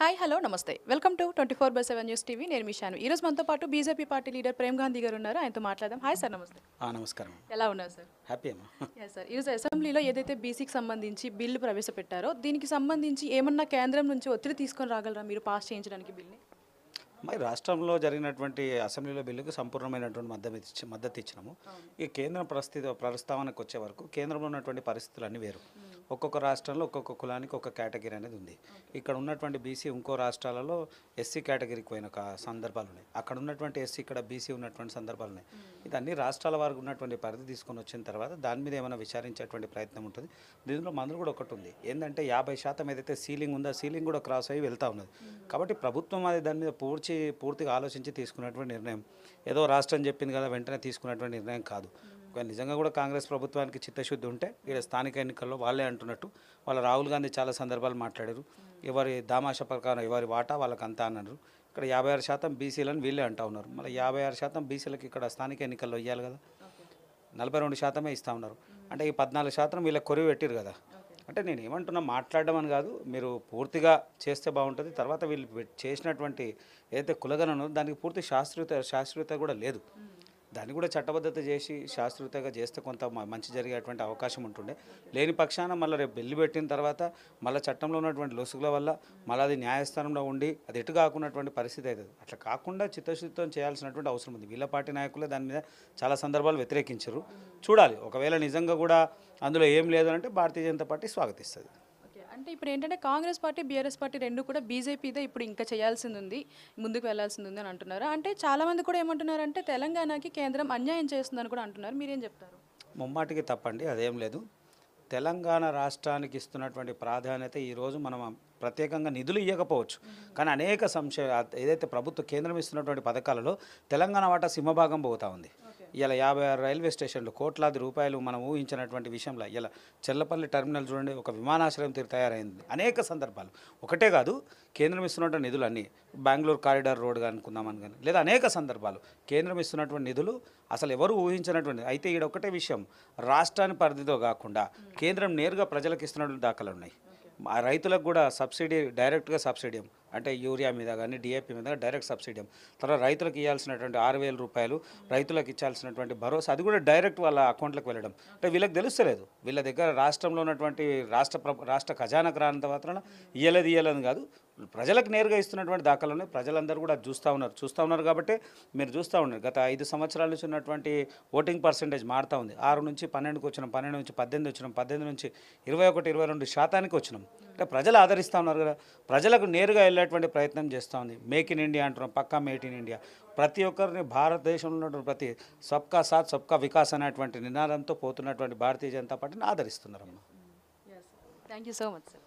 Hi hello నమస్తే welcome to 24/7 news TV నేను మిషాను ఈ రోజు మనతో పాటు BJP party leader Prem Gandhi గారు ఉన్నారు ఆయనతో మాట్లాడదాం హాయ్ సార్ నమస్తే నమస్కారం. ఎలా ఉన్నారు సార్ హ్యాపీ అమ్మా. సార్ ఈరోజు అసెంబ్లీలో ఏదైతే బీసీకి సంబంధించి బిల్లు ప్రవేశపెట్టారో దీనికి సంబంధించి ఏమన్నా కేంద్రం నుంచి ఒత్తిడి తీసుకొని రాగలరా మీరు పాస్ చేయించడానికి బిల్ని మరి రాష్ట్రంలో జరిగినటువంటి అసెంబ్లీలో బిల్లుకు సంపూర్ణమైనటువంటి మద్దతు ఇచ్చినాము. ఈ కేంద్రం ప్రస్తావనకు వచ్చే వరకు కేంద్రంలో ఉన్నటువంటి పరిస్థితులు అన్నీ వేరు. ఒక్కొక్క రాష్ట్రంలో ఒక్కొక్క కులానికి ఒక కేటగిరీ అనేది ఉంది. ఇక్కడ ఉన్నటువంటి బీసీ ఇంకో రాష్ట్రాలలో ఎస్సీ కేటగిరీకి పోయిన సందర్భాలు ఉన్నాయి. అక్కడ ఉన్నటువంటి ఎస్సీ ఇక్కడ బీసీ ఉన్నటువంటి సందర్భాలు ఉన్నాయి. ఇది అన్ని రాష్ట్రాల వారికి ఉన్నటువంటి పరిధి తీసుకొని వచ్చిన తర్వాత దాని మీద ఏమైనా విచారించేటువంటి ప్రయత్నం ఉంటుంది. దీనిలో మందులు కూడా ఒకటి ఉంది ఏంటంటే 50% ఏదైతే సీలింగ్ ఉందో సీలింగ్ కూడా క్రాస్ అయ్యి వెళ్తూ ఉన్నది. కాబట్టి ప్రభుత్వం అది దాని మీద పూర్తిగా ఆలోచించి తీసుకున్నటువంటి నిర్ణయం ఏదో రాష్ట్రం చెప్పింది కదా వెంటనే తీసుకున్నటువంటి నిర్ణయం కాదు. నిజంగా కూడా కాంగ్రెస్ ప్రభుత్వానికి చిత్తశుద్ధి ఉంటే ఇక్కడ స్థానిక ఎన్నికల్లో వాళ్ళే అంటున్నట్టు వాళ్ళ రాహుల్ గాంధీ చాలా సందర్భాలు మాట్లాడారు. ఎవరి దామాషా ప్రకారం ఎవరి వాటా వాళ్ళకి అంతా అన్నారు. ఇక్కడ 56% బీసీలను వీళ్ళే అంటూ ఉన్నారు. మళ్ళీ 56% బీసీలకు ఇక్కడ స్థానిక ఎన్నికల్లో ఇవ్వాలి కదా, 42% ఇస్తూ ఉన్నారు. అంటే ఈ 14% వీళ్ళకి కొరివి పెట్టారు కదా. అంటే నేను ఏమంటున్నా మాట్లాడడం అని కాదు, మీరు పూర్తిగా చేస్తే బాగుంటుంది. తర్వాత వీళ్ళు చేసినటువంటి ఏదైతే కులగణనో దానికి పూర్తి శాస్త్రీయత కూడా లేదు. దాన్ని కూడా చట్టబద్ధత చేసి శాస్త్రీయతగా చేస్తే కొంత మంచి జరిగేటువంటి అవకాశం ఉంటుండే. లేని పక్షాన మళ్ళీ రేపు బిల్లు పెట్టిన తర్వాత మళ్ళీ చట్టంలో ఉన్నటువంటి లొసుగుల వల్ల మళ్ళీ అది న్యాయస్థానంలో ఉండి అది ఎటు కాకున్నటువంటి పరిస్థితి అవుతుంది. అట్లా కాకుండా చిత్తశుద్ధితో చేయాల్సినటువంటి అవసరం ఉంది. వీళ్ళ పార్టీ నాయకులే దాని మీద చాలా సందర్భాలు వ్యతిరేకించారు. చూడాలి, ఒకవేళ నిజంగా కూడా అందులో ఏం లేదు అంటే భారతీయ జనతా పార్టీ స్వాగతిస్తుంది. అంటే ఇప్పుడు ఏంటంటే కాంగ్రెస్ పార్టీ బీఆర్ఎస్ పార్టీ రెండు కూడా బీజేపీదే ఇప్పుడు ఇంకా చేయాల్సింది ఉంది, ముందుకు వెళ్లాల్సింది ఉంది అని అంటున్నారు. అంటే చాలామంది కూడా ఏమంటున్నారంటే తెలంగాణకి కేంద్రం అన్యాయం చేస్తుందని కూడా అంటున్నారు. మీరేం చెప్తారు? ముమ్మాటికి తప్పండి, అదేం లేదు. తెలంగాణ రాష్ట్రానికి ఇస్తున్నటువంటి ప్రాధాన్యత ఈరోజు మనం ప్రత్యేకంగా నిధులు ఇవ్వకపోవచ్చు, కానీ అనేక ఏదైతే కేంద్రం ఇస్తున్నటువంటి పథకాలలో తెలంగాణ వాటా సింహభాగం పోతూ ఉంది. ఇలా 56 రైల్వే స్టేషన్లు కోట్లాది రూపాయలు మనం ఊహించినటువంటి విషయంలో ఇలా చెల్లపల్లి టెర్మినల్ చూడండి, ఒక విమానాశ్రయం తయారైంది. అనేక సందర్భాలు ఒకటే కాదు, కేంద్రం ఇస్తున్నటువంటి నిధులు అన్నీ బెంగళూరు కారిడార్ రోడ్ అనుకుందామని కానీ లేదా అనేక సందర్భాలు కేంద్రం ఇస్తున్నటువంటి నిధులు అసలు ఎవరు ఊహించినటువంటి. అయితే ఈడ ఒకటే విషయం, రాష్ట్రాన్ని పరిధితో కాకుండా కేంద్రం నేరుగా ప్రజలకు ఇస్తున్నటువంటి దాఖలు ఉన్నాయి. రైతులకు కూడా సబ్సిడీ, డైరెక్ట్గా సబ్సిడీ అంటే యూరియా మీద కానీ డిఏపి మీద డైరెక్ట్ సబ్సిడీ. తర్వాత రైతులకు ఇవ్వాల్సినటువంటి 6,000 రూపాయలు, రైతులకు ఇచ్చాల్సినటువంటి భరోసా అది కూడా డైరెక్ట్ వాళ్ళ అకౌంట్లకు వెళ్ళడం. అంటే వీళ్ళకి తెలుస్తలేదు, వీళ్ళ దగ్గర రాష్ట్రంలో ఉన్నటువంటి రాష్ట్ర ఖజానాకు రానంత మాత్రాన ఇయ్యలేదు కాదు, ప్రజలకు నేరుగా ఇస్తున్నటువంటి దాఖలను ప్రజలందరూ కూడా చూస్తూ ఉన్నారు. కాబట్టి మీరు చూస్తూ ఉన్నారు, గత 5 సంవత్సరాల నుంచి ఉన్నటువంటి ఓటింగ్ పర్సెంటేజ్ మారుతూ ఉంది. 6 నుంచి 12కి వచ్చినాం, 12 నుంచి 18 వచ్చినాం, 18 నుంచి 21-22% వచ్చినాం. అంటే ప్రజలు ఆదరిస్తూ ఉన్నారు కదా, ప్రజలకు నేరుగా వెళ్ళేటువంటి ప్రయత్నం చేస్తూ ఉంది. మేక్ ఇన్ ఇండియా అంటున్నాం, పక్కా మేక్ ఇన్ ఇండియా. ప్రతి ఒక్కరిని భారతదేశంలో ఉన్నటువంటి ప్రతి సబ్కా సాత్ సబ్కా వికాస్ అనేటువంటి నినాదంతో పోతున్నటువంటి భారతీయ జనతా పార్టీని ఆదరిస్తున్నారమ్మా. Thank you so much sir.